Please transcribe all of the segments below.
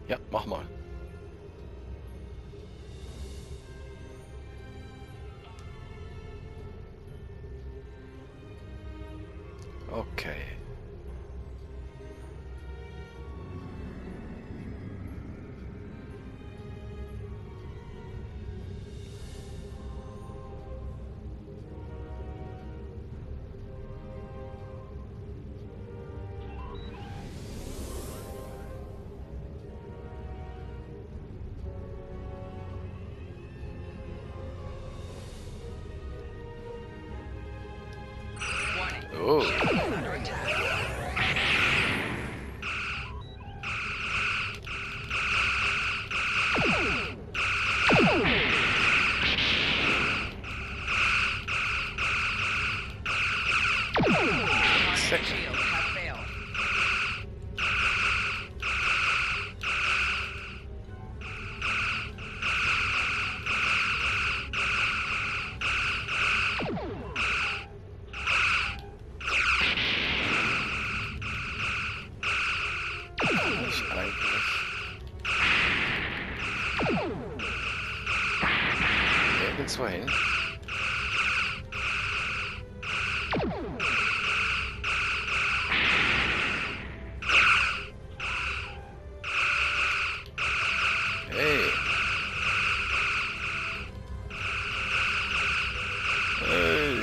Ja, mach mal. Okay. Oh. Second. Nicht eigentlich. Nirgendwo hin. Hey. Hey.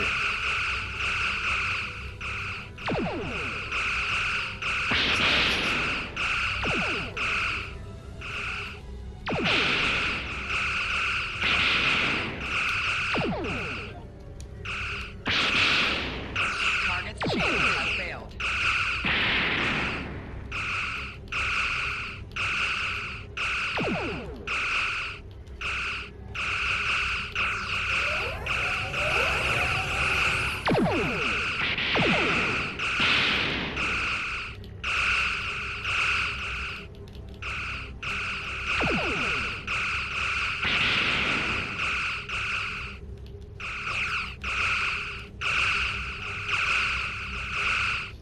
Target's shield has failed.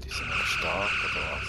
Die sind aber stark, oder was?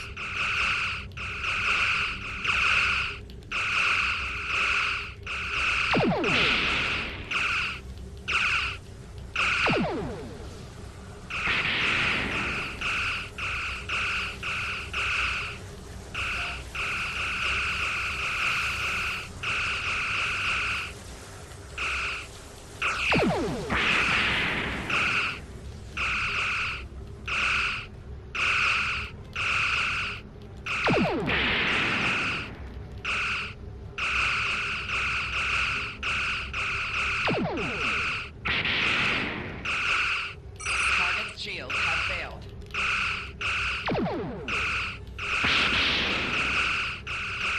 Target's shield has failed.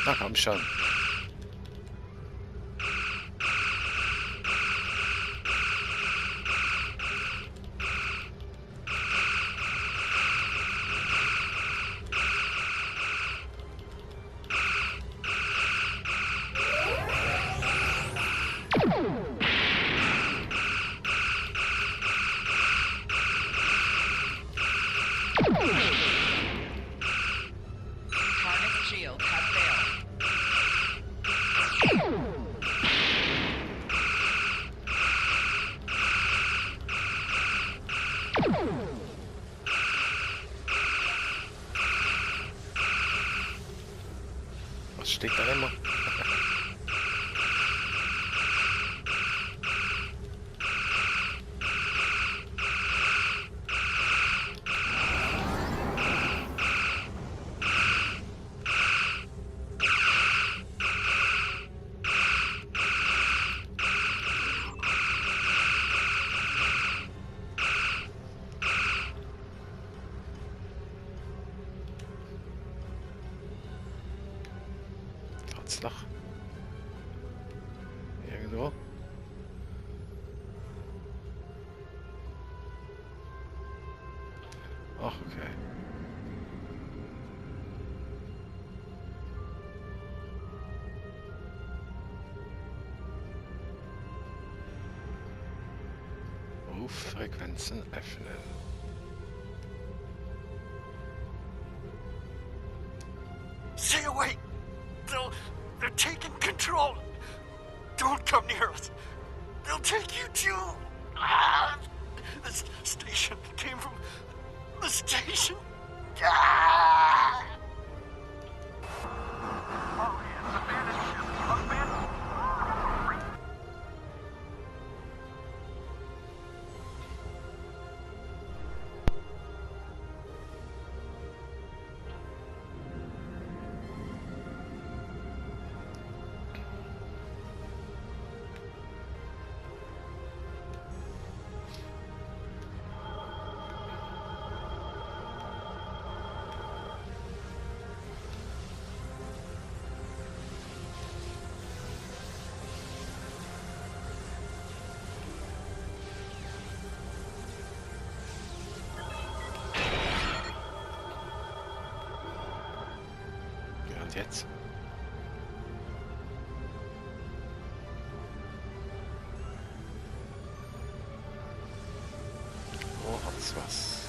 Na komm schon. Target's shield has failed. Was steht da immer? Loch. Irgendwo. Ach, okay. Ruffrequenzen öffnen. Stay away! Don't They're taking control. Don't come near us. They'll take you too. This station came from the station. Ja, und jetzt? Wo hat's was?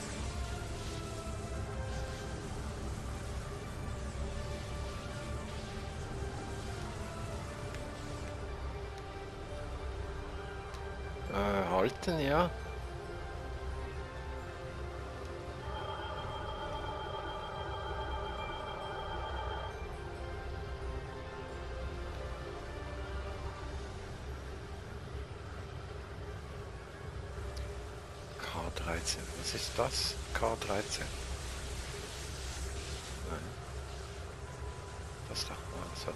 Halten, ja. K13, was ist das? K13. Nein. Das doch mal so.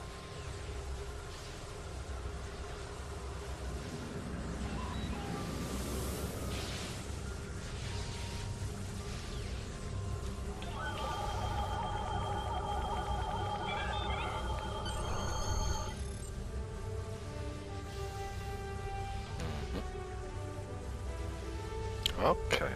Okay.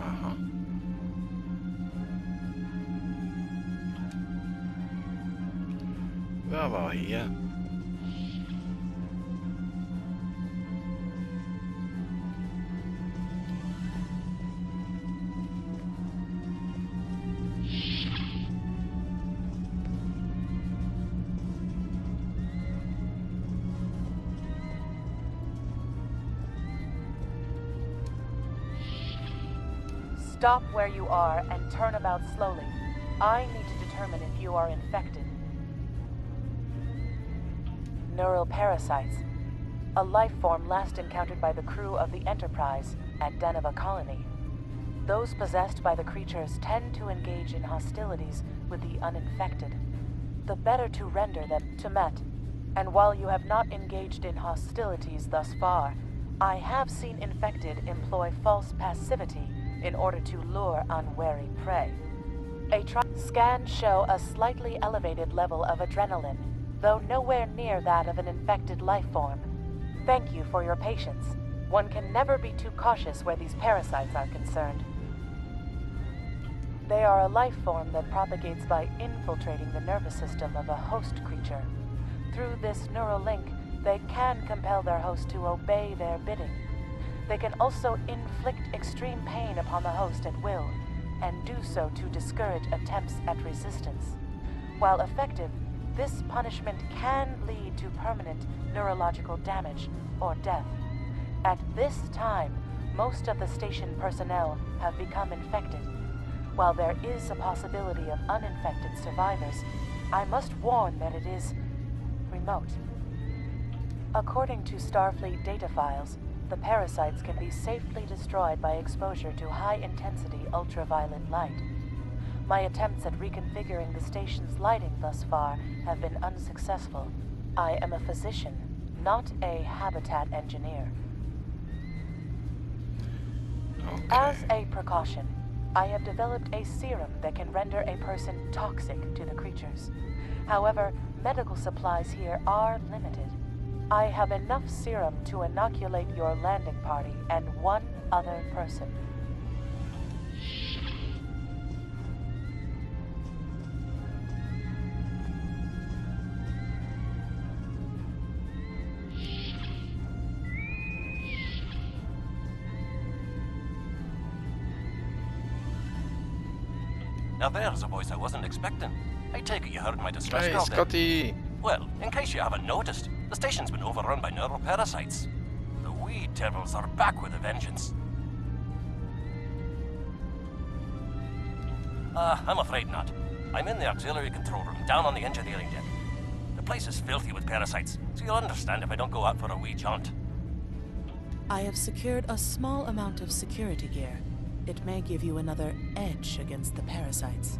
Aha. Wer war hier? Stop where you are and turn about slowly. I need to determine if you are infected. Neural parasites. A life form last encountered by the crew of the Enterprise at Deneva Colony. Those possessed by the creatures tend to engage in hostilities with the uninfected. The better to render them to Met. And while you have not engaged in hostilities thus far, I have seen infected employ false passivity in order to lure unwary prey. Scans show a slightly elevated level of adrenaline, though nowhere near that of an infected life form. Thank you for your patience. One can never be too cautious where these parasites are concerned. They are a life form that propagates by infiltrating the nervous system of a host creature. Through this neural link, they can compel their host to obey their bidding. They can also inflict extreme pain upon the host at will, and do so to discourage attempts at resistance. While effective, this punishment can lead to permanent neurological damage or death. At this time, most of the station personnel have become infected. While there is a possibility of uninfected survivors, I must warn that it is remote. According to Starfleet data files, the parasites can be safely destroyed by exposure to high-intensity ultraviolet light. My attempts at reconfiguring the station's lighting thus far have been unsuccessful. I am a physician, not a habitat engineer. Okay. As a precaution, I have developed a serum that can render a person toxic to the creatures. However, medical supplies here are limited. I have enough serum to inoculate your landing party and one other person. Now there's a voice I wasn't expecting. I take it you heard my distress Hey, call then. Scotty! Well, in case you haven't noticed, the station's been overrun by neuroparasites. The wee devils are back with a vengeance. I'm afraid not. I'm in the auxiliary control room, down on the engineering deck. The place is filthy with parasites, so you'll understand if I don't go out for a wee jaunt. I have secured a small amount of security gear. It may give you another edge against the parasites.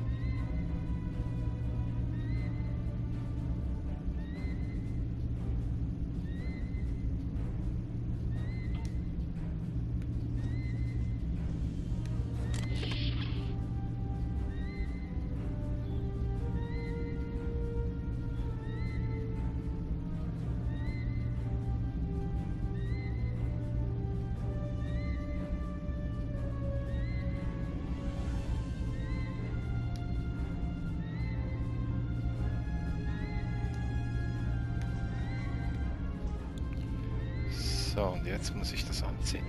So, und jetzt muss ich das anziehen.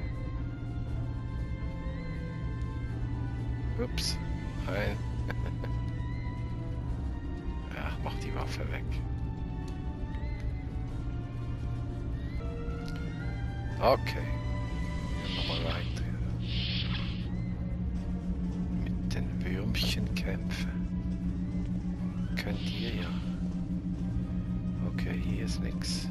Ups. Nein. Ach, mach die Waffe weg. Okay. Nochmal weiter. Mit den Würmchen kämpfen. Könnt ihr ja. Okay, hier ist nix.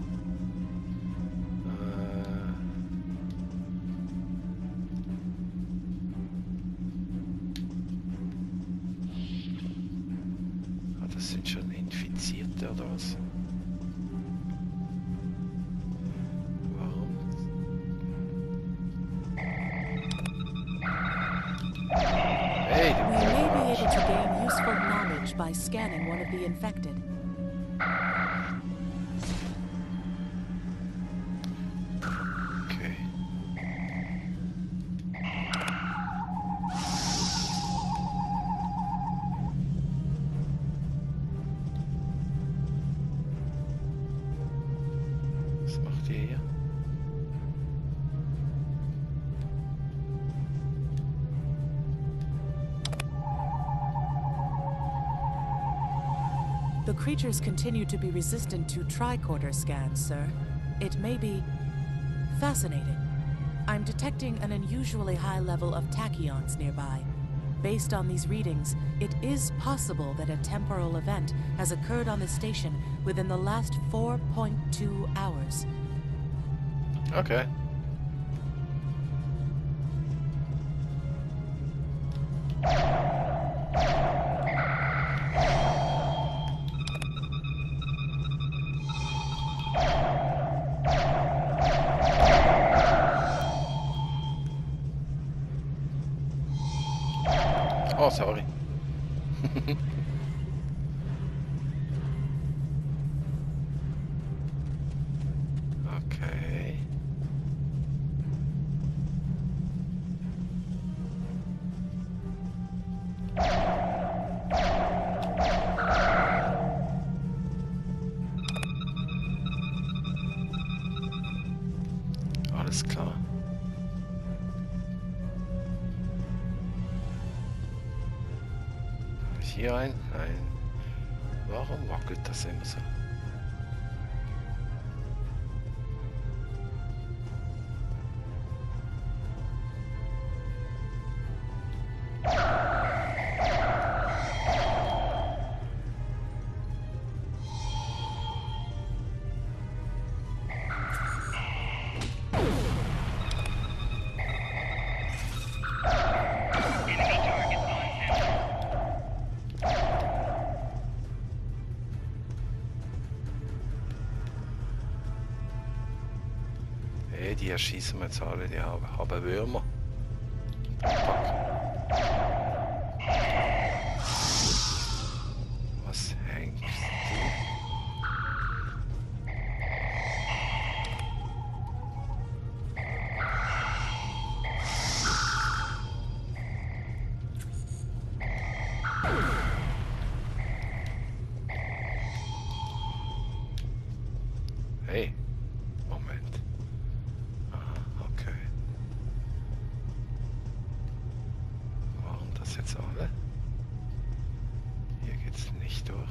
Das sind schon Infizierte oder was? Warum? Hey, du We may be able Arsch. to gain useful knowledge by scanning one of the infected. Okay. Was macht ihr hier? The creatures continue to be resistant to tricorder scans, sir. It may be fascinating. I'm detecting an unusually high level of tachyons nearby. Based on these readings, it is possible that a temporal event has occurred on the station within the last 4.2 hours. Okay. Oh, sorry. Okay. Alles klar. Hier rein? Nein. Warum wackelt das immer so? Hey, die erschießen wir jetzt alle, die haben Würmer. Was hängst du? Hey, Moment. Aha, okay. Waren das jetzt alle? Hier geht's nicht durch.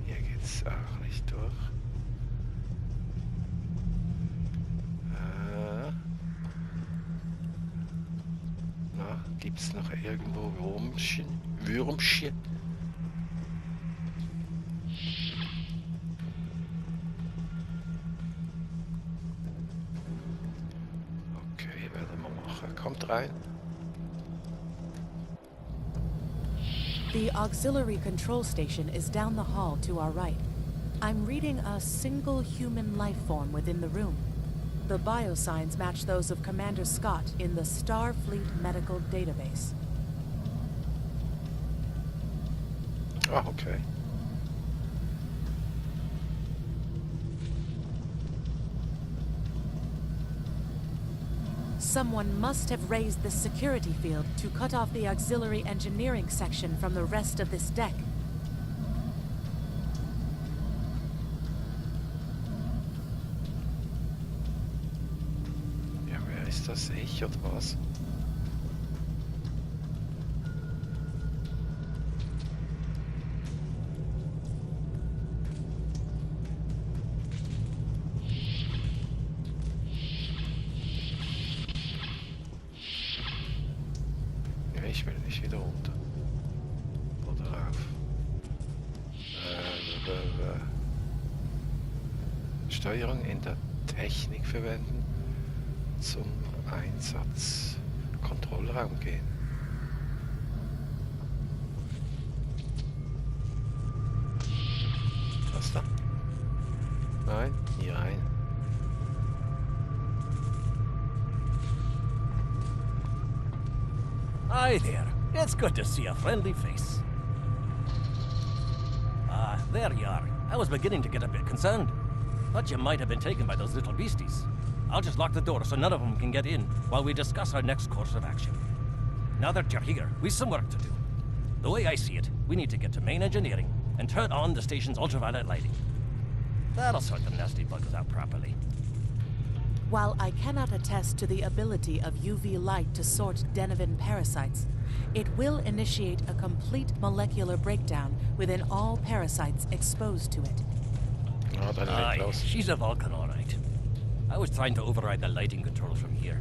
Hier geht's auch nicht durch. Na, gibt's noch irgendwo Würmchen? Okay, werden wir machen. Kommt rein. The auxiliary control station is down the hall to our right. I'm reading a single human life form within the room. The biosigns match those of Commander Scott in the Starfleet Medical Database. Ah, okay. Someone must have raised the security field to cut off the auxiliary engineering section from the rest of this deck. Ja, wer ist das? Ich oder was? Ja, ich will nicht wieder runter. Oder rauf. Steuerung in der Technik verwenden. Zum Einsatz. Kontrollraum gehen. Was da? Nein, hier rein. Hi there. It's good to see a friendly face. Ah, there you are. I was beginning to get a bit concerned. Thought you might have been taken by those little beasties. I'll just lock the door so none of them can get in while we discuss our next course of action. Now that you're here, we've some work to do. The way I see it, we need to get to main engineering and turn on the station's ultraviolet lighting. That'll sort the nasty bugs out properly. While I cannot attest to the ability of UV light to sort Denivan parasites, it will initiate a complete molecular breakdown within all parasites exposed to it. Ah, dann leg Aye, los. she's a Vulcan, all right. I was trying to override the lighting controls from here.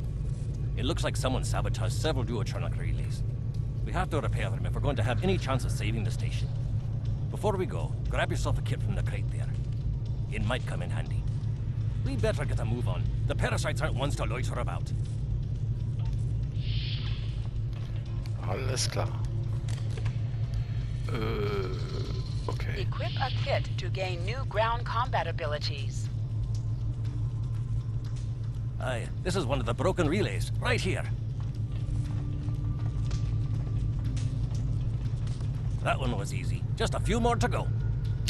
It looks like someone sabotaged several duotronic relays. We have to repair them if we're going to have any chance of saving the station. Before we go, grab yourself a kit from the crate there. It might come in handy. We better get a move on. The parasites aren't ones to loiter about. Alles klar. Okay. Equip a kit to gain new ground combat abilities. Aye, this is one of the broken relays, right here. That one was easy. Just a few more to go.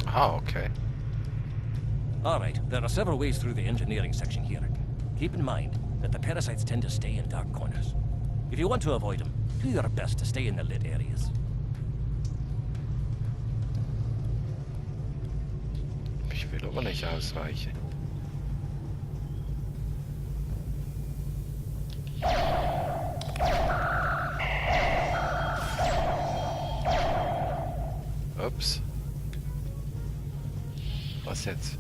Ah, okay. All right, there are several ways through the engineering section here. Keep in mind that the parasites tend to stay in dark corners. If you want to avoid them, do your best to stay in the lit areas. Ich will aber nicht ausweichen. Ups. Was jetzt?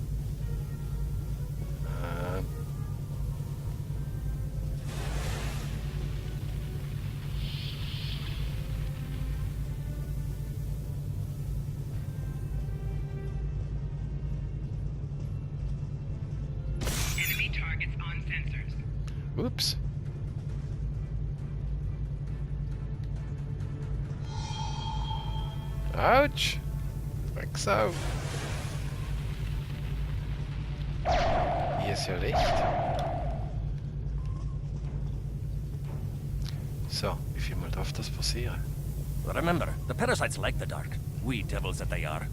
Enemy targets on sensors. Ups. Autsch. Drecksau. Hier ist ja Licht. So, wie viel Mal darf das passieren? Remember, the parasites like the dark. We devils that they are.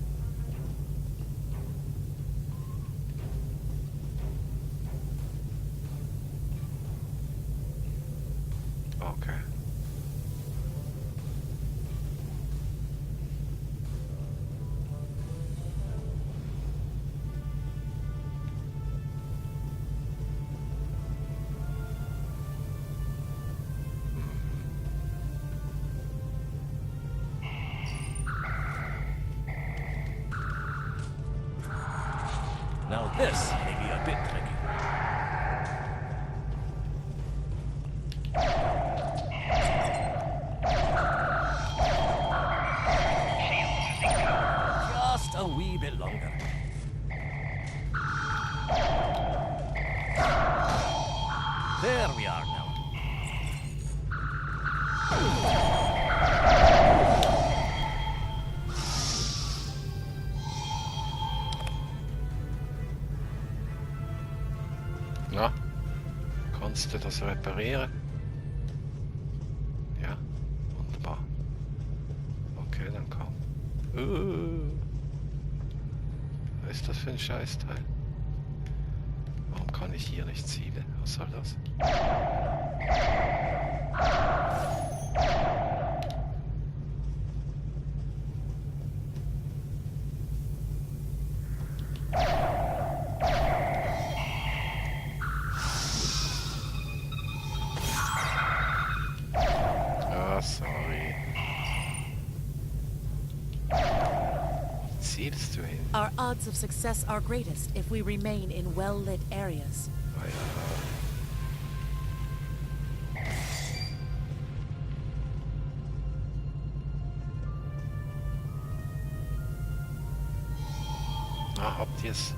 Okay. Now this may be a bit tricky. Just a wee bit longer. There we are now. Na, kannst du das reparieren? Ja, wunderbar. Okay, dann komm. Was ist das für ein Scheißteil? Warum kann ich hier nicht zielen? Was soll das? Ah, sorry. Zielst du hin? Our odds of success are greatest if we remain in well-lit areas. Ah, ja. Ah, habt ihr's?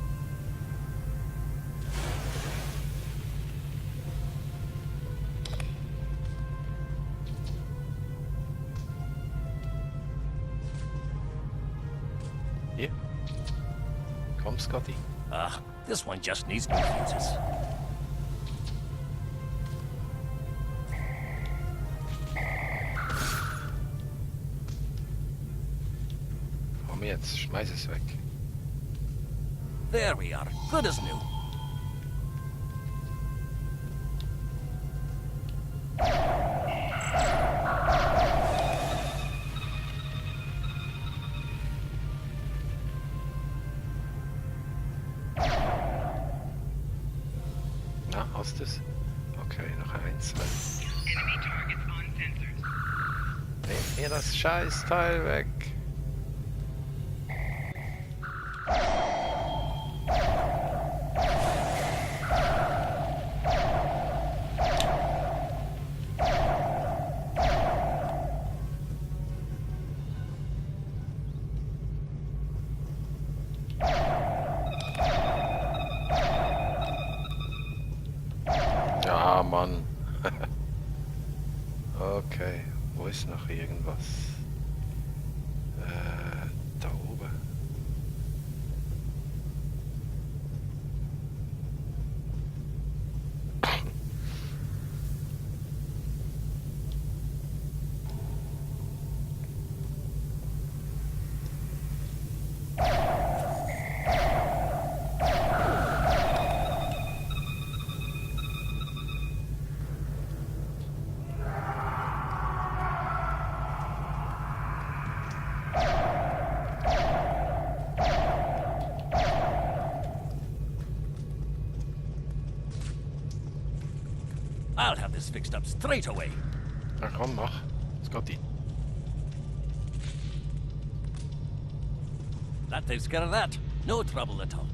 Hier. Komm, Scotty. Ah, this one just needs new fuses. Komm jetzt, schmeiß es weg. There we are. Good as new. Na, hast du's? Okay, noch eins. Enemy targets on sensors. Nimm mir das Scheißteil weg. Ja, Mann. Okay, wo ist noch irgendwas? Da oben. I'll have this fixed up straight away. Na komm, mach. Scotty. That takes care of that. No trouble at all.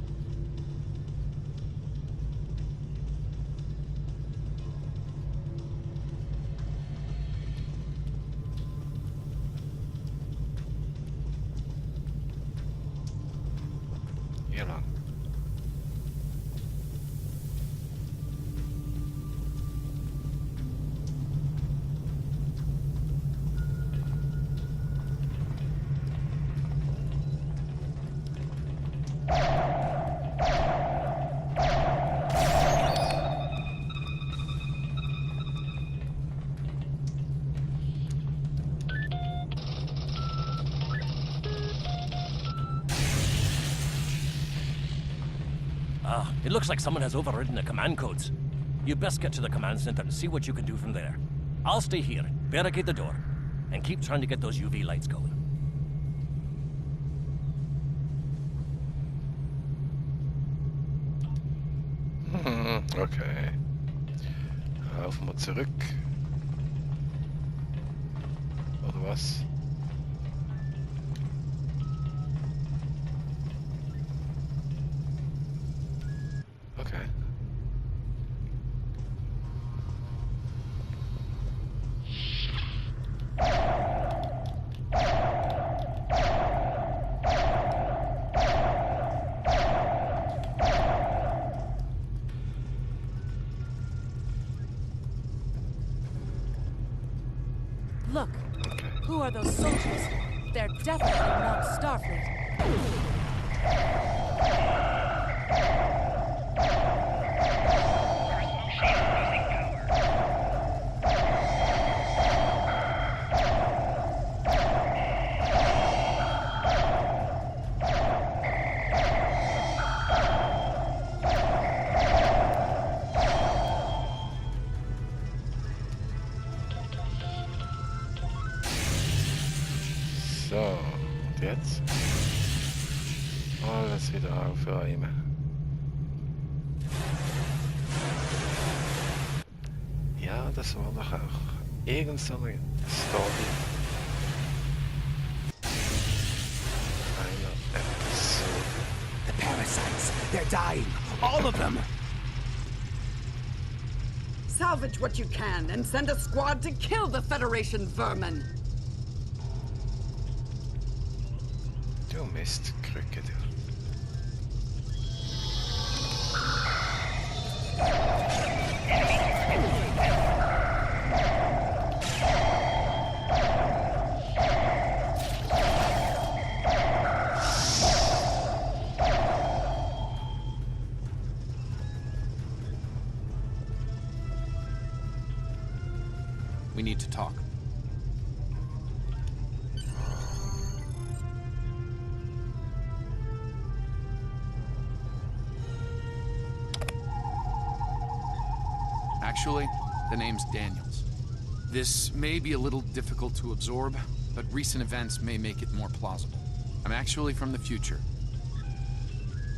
Hier lang. Ah, it looks like someone has overridden the command codes. You best get to the command center and see what you can do from there. I'll stay here, barricade the door, and keep trying to get those UV lights going. Okay. Laufen wir zurück. Oder was? Look, Okay. who are those soldiers? They're definitely not Starfleet. So, und jetzt? Alles wieder aufräumen. Ja, das war doch auch irgend so eine Story einer Episode. The parasites, they're dying. All of them. Salvage what you can and send a squad to kill the Federation vermin. Du Mistkrücke, du. We need to talk. Actually, the name's Daniels. This may be a little difficult to absorb, but recent events may make it more plausible. I'm actually from the future.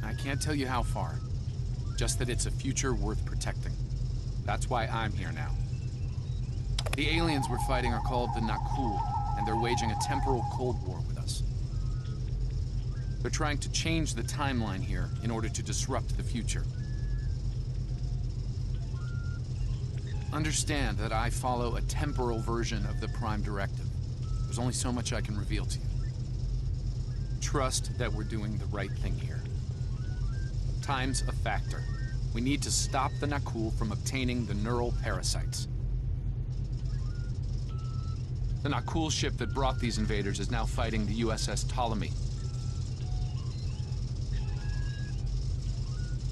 I can't tell you how far, just that it's a future worth protecting. That's why I'm here now. The aliens we're fighting are called the Nakul, and they're waging a temporal Cold War with us. They're trying to change the timeline here in order to disrupt the future. Understand that I follow a temporal version of the Prime Directive. There's only so much I can reveal to you. Trust that we're doing the right thing here. Time's a factor. We need to stop the Nakul from obtaining the neural parasites. The Nakul ship that brought these invaders is now fighting the USS Ptolemy.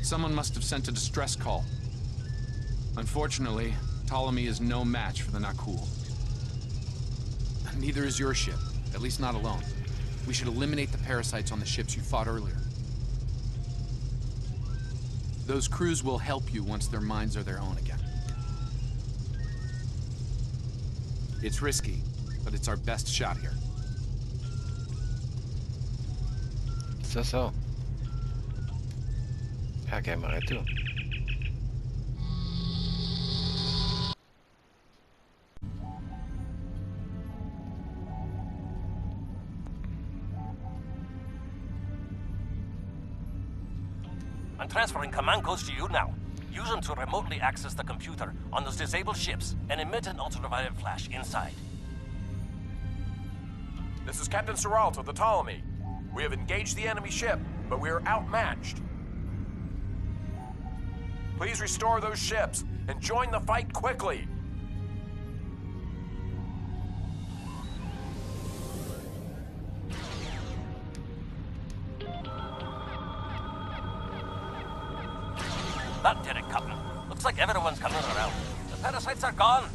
Someone must have sent a distress call. Unfortunately, Ptolemy is no match for the Nakul. Neither is your ship, at least not alone. We should eliminate the parasites on the ships you fought earlier. Those crews will help you once their minds are their own again. It's risky, but it's our best shot here. Så. Här kan man rätt upp. I'm transferring command codes to you now. Use them to remotely access the computer on those disabled ships and emit an ultraviolet flash inside. This is Captain Seralt of the Ptolemy. We have engaged the enemy ship, but we are outmatched. Please restore those ships and join the fight quickly. That did it, Captain. Looks like everyone's coming around. The parasites are gone.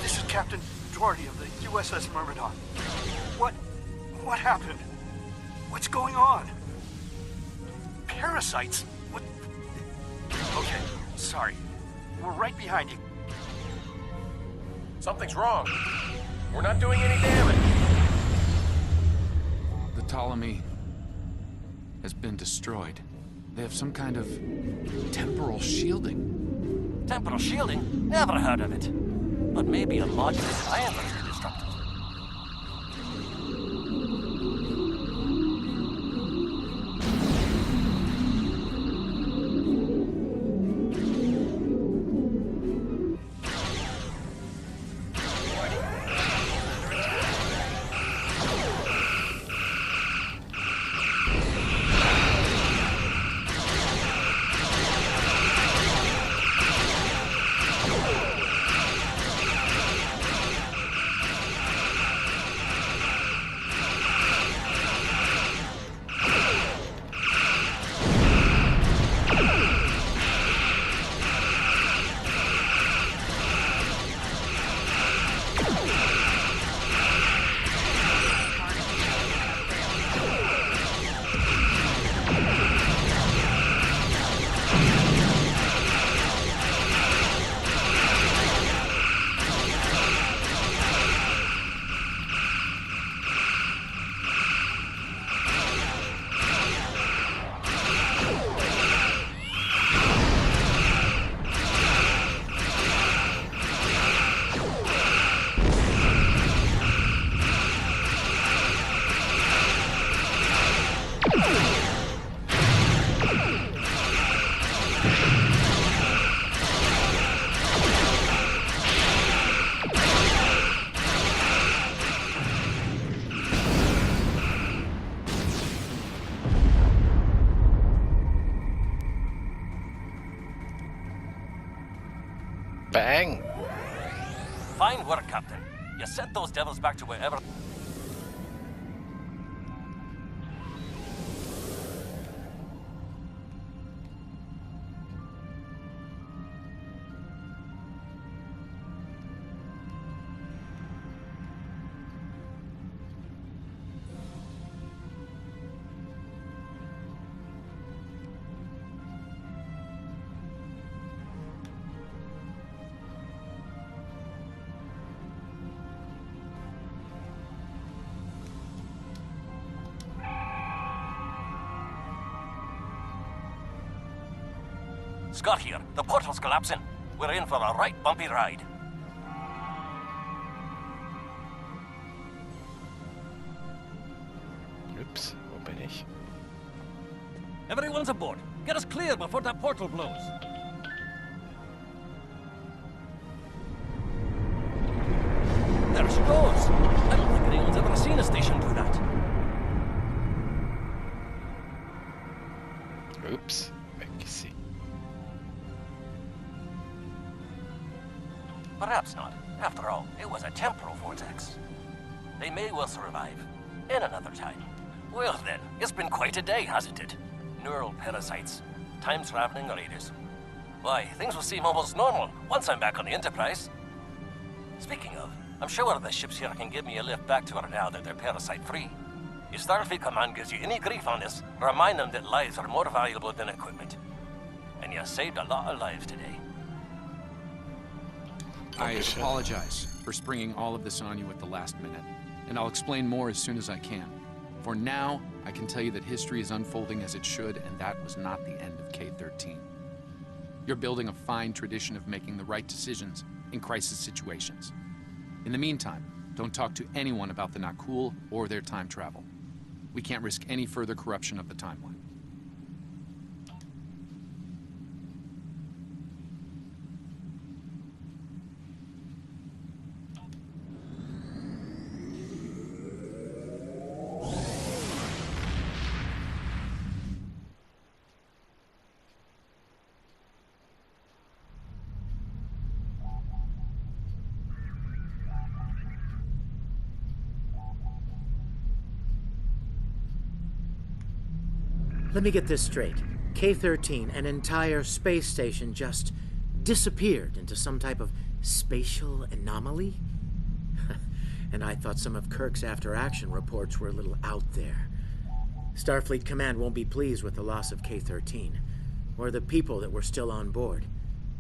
This is Captain Doherty of the USS Myrmidon. What happened? What's going on? Parasites? What? Okay, sorry. We're right behind you. Something's wrong. We're not doing any damage. The Ptolemy has been destroyed. They have some kind of temporal shielding. Temporal shielding? Never heard of it. But maybe a modular science is disrupted. Bang! Fine work, Captain. You sent those devils back to wherever... Scott here. The portal's collapsing. We're in for a right bumpy ride. Ups, wo bin ich? Everyone's aboard. Get us clear before that portal blows. There she goes. I don't think anyone's ever seen a station do that. Ups, weg ist sie. Perhaps not. After all, it was a temporal vortex. They may well survive. In another time. Well then, it's been quite a day, hasn't it? Neural parasites, time-traveling raiders. Why, things will seem almost normal once I'm back on the Enterprise. Speaking of, I'm sure the ships here can give me a lift back to her now that they're parasite-free. If Starfleet Command gives you any grief on this, remind them that lives are more valuable than equipment. And you saved a lot of lives today. I apologize for springing all of this on you at the last minute, and I'll explain more as soon as I can. For now, I can tell you that history is unfolding as it should, and that was not the end of K-13. You're building a fine tradition of making the right decisions in crisis situations. In the meantime, don't talk to anyone about the Nakul or their time travel. We can't risk any further corruption of the timeline. Let me get this straight. K-13, an entire space station, just disappeared into some type of spatial anomaly? And I thought some of Kirk's after-action reports were a little out there. Starfleet Command won't be pleased with the loss of K-13, or the people that were still on board.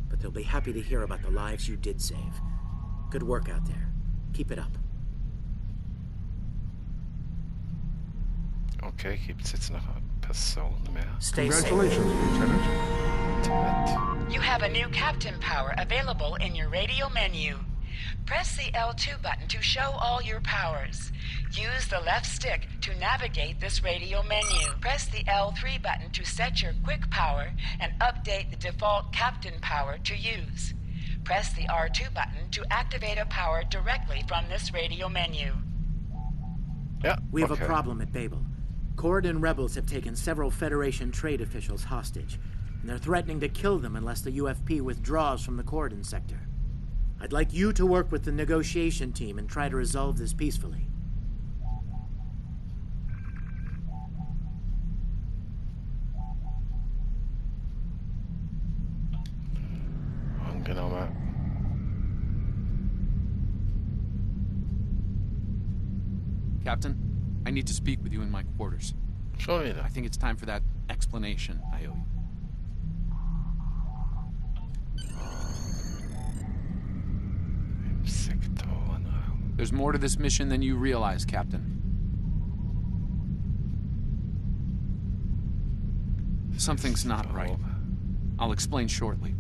But they'll be happy to hear about the lives you did save. Good work out there. Keep it up. Okay, gibt's jetzt noch eine Person mehr? Stay safe. Congratulations, Lieutenant. You have a new captain power available in your radio menu. Press the L2 button to show all your powers. Use the left stick to navigate this radio menu. Press the L3 button to set your quick power and update the default captain power to use. Press the R2 button to activate a power directly from this radio menu. Yeah, we have a problem at Babel. Cord and rebels have taken several Federation trade officials hostage, and they're threatening to kill them unless the UFP withdraws from the Cordon sector. I'd like you to work with the negotiation team and try to resolve this peacefully. Angenommen. Captain, I need to speak with you in my quarters. Schon wieder. I think it's time for that explanation I owe you. There's more to this mission than you realize, Captain. Something's not right. I'll explain shortly.